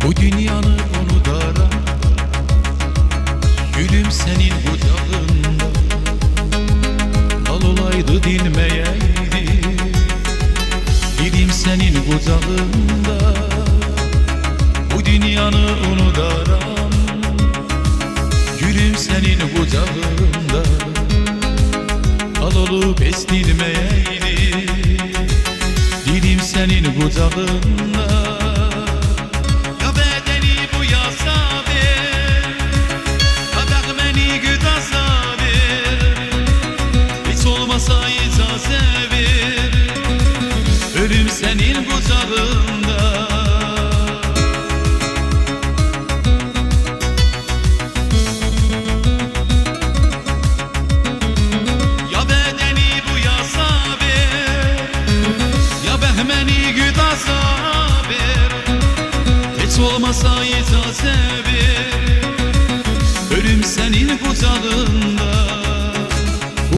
Bu dünyanı unudaram, gülüm senin kucağında. Al olaydı dinmeyeydi, dilim senin kucağında. Bu dünyanı unudaram, gülüm senin kucağında. Al olup estirmeyeydi, dilim senin kucağında. Ölüm senin kucağında. Ya bedeni bu yasa ver, ya behmeni güdasa ver. Hiç olmasa icazə ver,